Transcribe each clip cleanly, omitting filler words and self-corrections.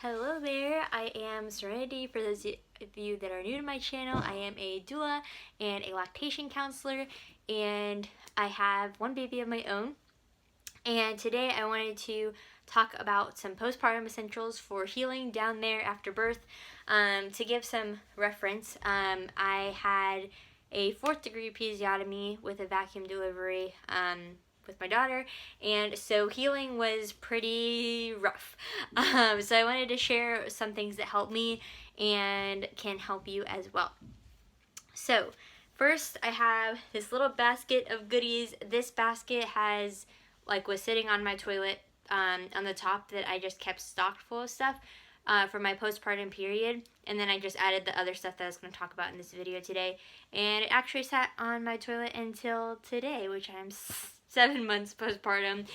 Hello there, I am Serenity. For those of you that are new to my channel, I am a doula and a lactation counselor, and I have one baby of my own. And today I wanted to talk about some postpartum essentials for healing down there after birth. To give some reference, I had a 4th degree episiotomy with a vacuum delivery with my daughter, and so healing was pretty rough. So I wanted to share some things that helped me and can help you as well. So first, I have this little basket of goodies. This basket has, was sitting on my toilet on the top, that I just kept stocked full of stuff for my postpartum period, and then I just added the other stuff that I was going to talk about in this video today, and it actually sat on my toilet until today, which I'm 7 months postpartum.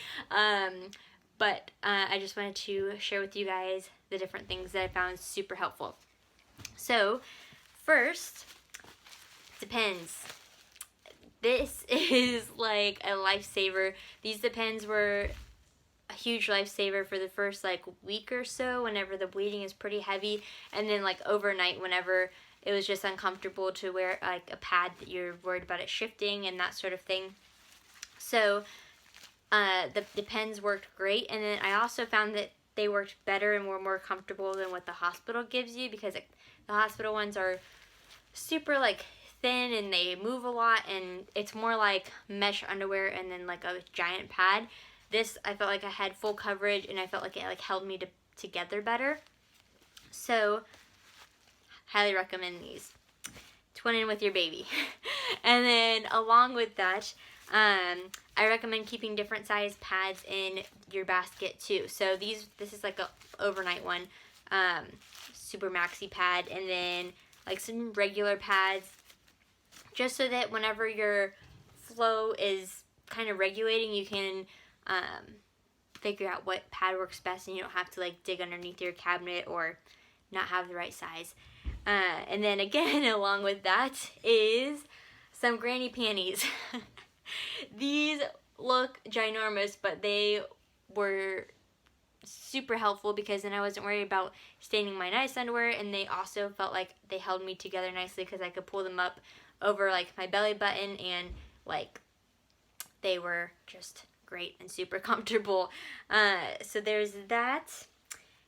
But I just wanted to share with you guys the different things that I found super helpful. So first, Depends. This is like a lifesaver. These Depends were a huge lifesaver for the first week or so, whenever the bleeding is pretty heavy, and then overnight whenever it was just uncomfortable to wear a pad that you're worried about it shifting and that sort of thing. So the Depends worked great, and then I also found that they worked better and were more comfortable than what the hospital gives you, because the hospital ones are super thin and they move a lot, and it's more like mesh underwear and then a giant pad. This, I felt like I had full coverage, and I felt like it held me together better. So highly recommend these. Twin in with your baby. And then along with that, I recommend keeping different size pads in your basket too. So this is a overnight one, super maxi pad, and then some regular pads, just so that whenever your flow is kind of regulating, you can figure out what pad works best, and you don't have to dig underneath your cabinet or not have the right size. And then again, along with that is some granny panties. These look ginormous, but they were super helpful because then I wasn't worried about staining my nice underwear, and they also felt like they held me together nicely because I could pull them up over my belly button, and they were just great and super comfortable. So there's that,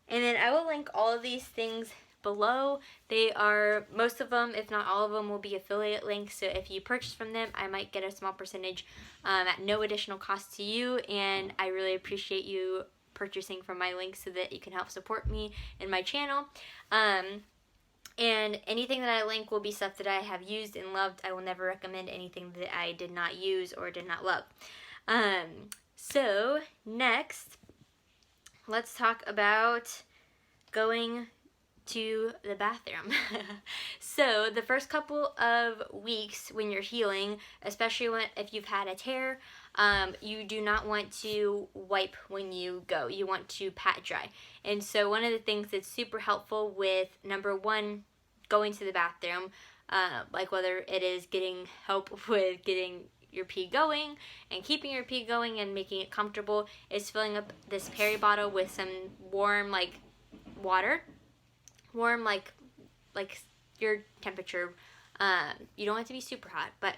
and then I will link all of these things below. They are, most of them, if not all of them, will be affiliate links, so if you purchase from them, I might get a small percentage at no additional cost to you, and I really appreciate you purchasing from my links so that you can help support me and my channel. And anything that I link will be stuff that I have used and loved. I will never recommend anything that I did not use or did not love. So next, let's talk about going to the bathroom. So the first couple of weeks when you're healing, especially if you've had a tear, you do not want to wipe when you go. You want to pat dry. And so one of the things that's super helpful with, number one, going to the bathroom, whether it is getting help with getting your pee going and keeping your pee going and making it comfortable, is filling up this peri bottle with some warm water. Warm like your temperature. You don't want it to be super hot, but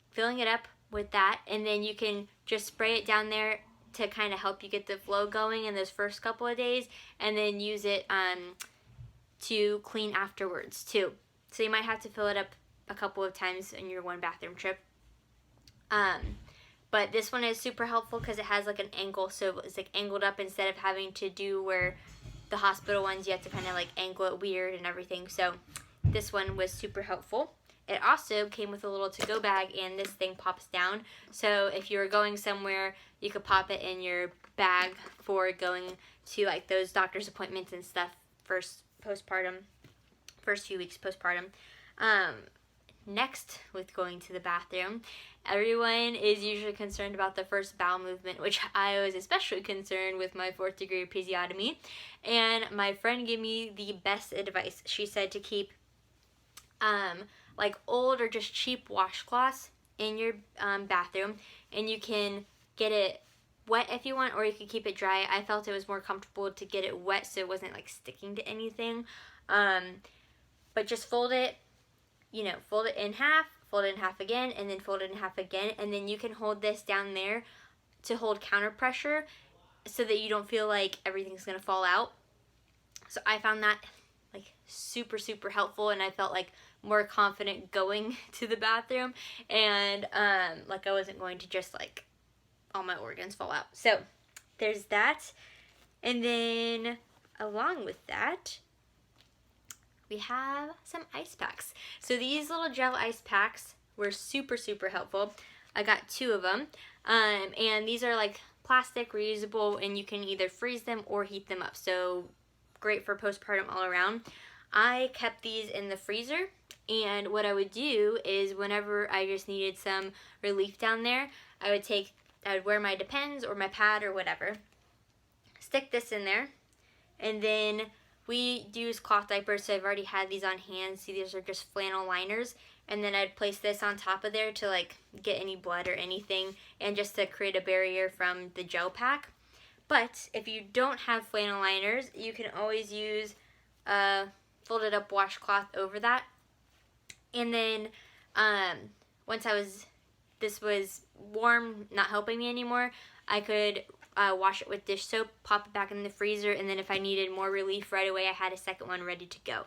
filling it up with that, and then you can just spray it down there to kind of help you get the flow going in those first couple of days, and then use it to clean afterwards too. So you might have to fill it up a couple of times in your one bathroom trip. But this one is super helpful because it has an angle, so it's angled up instead of having to do where the hospital ones you have to kind of angle it weird and everything. So this one was super helpful. It also came with a little to-go bag, and this thing pops down. So if you were going somewhere, you could pop it in your bag for going to those doctor's appointments and stuff first few weeks postpartum. Next, with going to the bathroom, everyone is usually concerned about the first bowel movement, which I was especially concerned with my 4th degree episiotomy. And my friend gave me the best advice. She said to keep old or just cheap washcloths in your bathroom, and you can get it wet if you want, or you could keep it dry. I felt it was more comfortable to get it wet so it wasn't like sticking to anything. But just fold it, you know, fold it in half again, and then fold it in half again, and then you can hold this down there to hold counter pressure so that you don't feel like everything's gonna fall out. So I found that like super, super helpful, and I felt like more confident going to the bathroom, and like I wasn't going to just like all my organs fall out. So there's that. And then along with that, we have some ice packs. So these little gel ice packs were super, super helpful. I got 2 of them. And these are like plastic, reusable, and you can either freeze them or heat them up. So great for postpartum all around. I kept these in the freezer, and what I would do is whenever I just needed some relief down there, I would wear my Depends or my pad or whatever, stick this in there, and then we use cloth diapers, so I've already had these on hand. See, these are just flannel liners, and then I'd place this on top of there to like get any blood or anything, and just to create a barrier from the gel pack. But if you don't have flannel liners, you can always use a folded up washcloth over that. And then once this was warm, not helping me anymore, I could wash it with dish soap, pop it back in the freezer, and then if I needed more relief right away, I had a second one ready to go.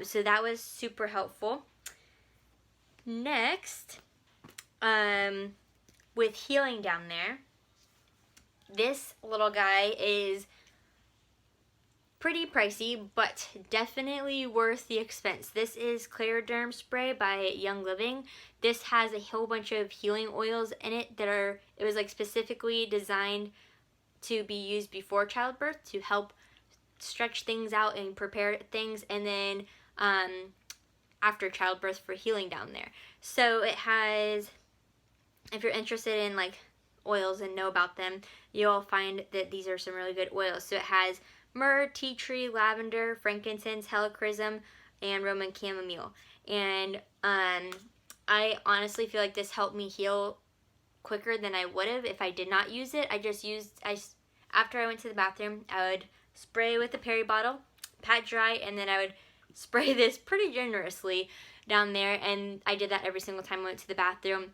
So that was super helpful. Next, with healing down there, this little guy is pretty pricey, but definitely worth the expense. This is Derm spray by Young Living. This has a whole bunch of healing oils in it it was like specifically designed to be used before childbirth to help stretch things out and prepare things, and then after childbirth for healing down there. So it has, if you're interested in like oils and know about them, you'll find that these are some really good oils. So it has myrrh, tea tree, lavender, frankincense, helichrysum, and Roman chamomile. And I honestly feel like this helped me heal quicker than I would have if I did not use it. After I went to the bathroom, I would spray with a peri bottle, pat dry, and then I would spray this pretty generously down there, and I did that every single time I went to the bathroom.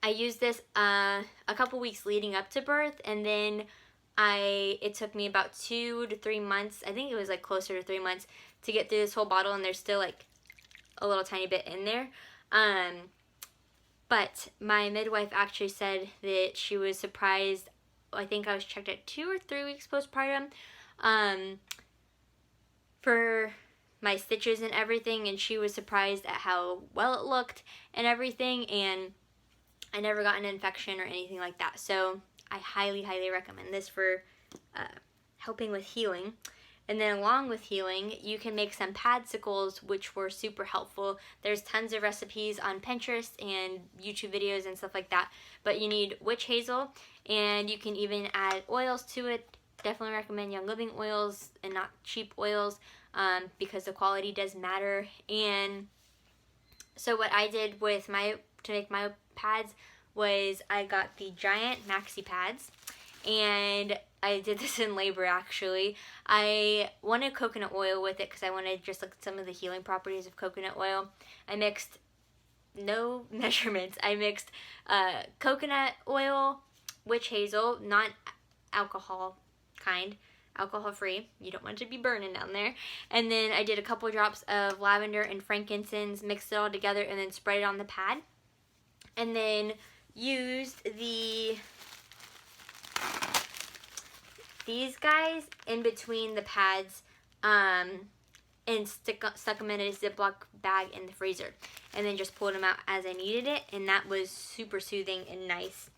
I used this a couple weeks leading up to birth, and then it took me about 2 to 3 months, I think it was like closer to 3 months, to get through this whole bottle, and there's still like a little tiny bit in there. But my midwife actually said that she was surprised. I think I was checked at 2 or 3 weeks postpartum for my stitches and everything, and she was surprised at how well it looked and everything, and I never got an infection or anything like that. So I highly, highly recommend this for helping with healing. And then along with healing, you can make some Padsicles, which were super helpful. There's tons of recipes on Pinterest and YouTube videos and stuff like that. But you need witch hazel, and you can even add oils to it. Definitely recommend Young Living oils and not cheap oils, because the quality does matter. And so what I did to make my pads was I got the giant maxi pads, and I did this in labor actually. I wanted coconut oil with it because I wanted just like some of the healing properties of coconut oil. I mixed, no measurements, I mixed coconut oil, witch hazel, not alcohol kind, alcohol free, you don't want it to be burning down there, and then I did a couple drops of lavender and frankincense, mixed it all together, and then sprayed it on the pad, and then used these guys in between the pads, and stuck them in a Ziploc bag in the freezer, and then just pulled them out as I needed it, and that was super soothing and nice.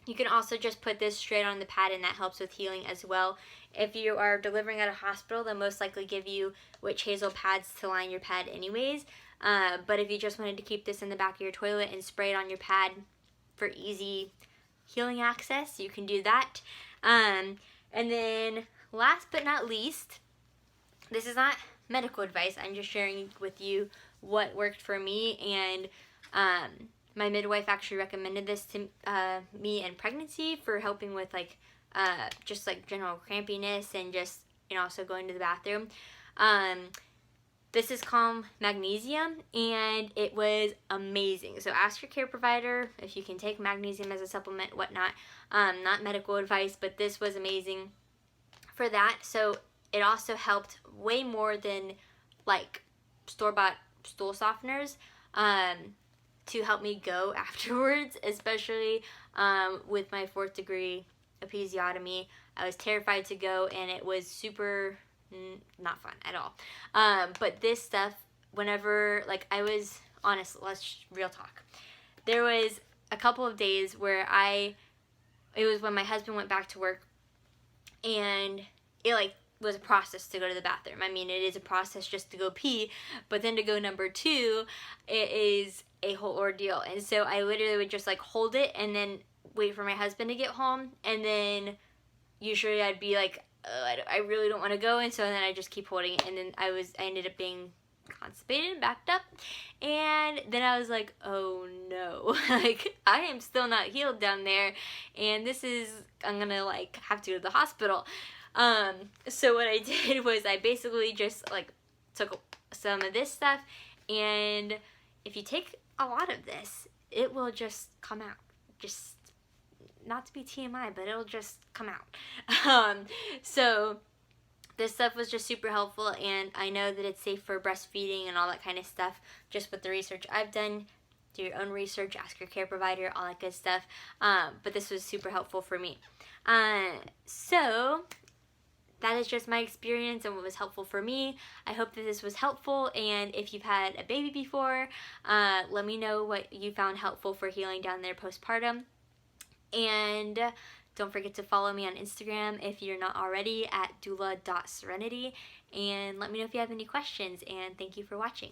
You can also just put this straight on the pad, and that helps with healing as well. If you are delivering at a hospital, they'll most likely give you witch hazel pads to line your pad anyways. But if you just wanted to keep this in the back of your toilet and spray it on your pad for easy healing access, you can do that. And then last but not least, this is not medical advice, I'm just sharing with you what worked for me, and my midwife actually recommended this to me in pregnancy for helping with like just like general crampiness and just, you know, also going to the bathroom. This is called Magnesium, and it was amazing. So ask your care provider if you can take magnesium as a supplement, whatnot. Not medical advice, but this was amazing for that. So it also helped way more than like store-bought stool softeners to help me go afterwards, especially with my 4th degree episiotomy. I was terrified to go, and it was super not fun at all. But this stuff, whenever, like, I was, honest, let's real talk. There was a couple of days where it was when my husband went back to work, and it, like, was a process to go to the bathroom. I mean, it is a process just to go pee, but then to go number 2, it is a whole ordeal. And so I literally would just, like, hold it and then wait for my husband to get home, and then usually I'd be like, I really don't want to go, and so then I just keep holding it, and then I ended up being constipated and backed up, and then I was like, oh no, like, I am still not healed down there, and I'm gonna, like, have to go to the hospital. So what I did was I basically just, like, took some of this stuff, and if you take a lot of this, it will just come out. Just, not to be TMI, but it'll just come out. So this stuff was just super helpful, and I know that it's safe for breastfeeding and all that kind of stuff, just with the research I've done. Do your own research, ask your care provider, all that good stuff. But this was super helpful for me. So that is just my experience and what was helpful for me. I hope that this was helpful, and if you've had a baby before, let me know what you found helpful for healing down there postpartum. And don't forget to follow me on Instagram if you're not already at doula.serenity, and let me know if you have any questions, and thank you for watching.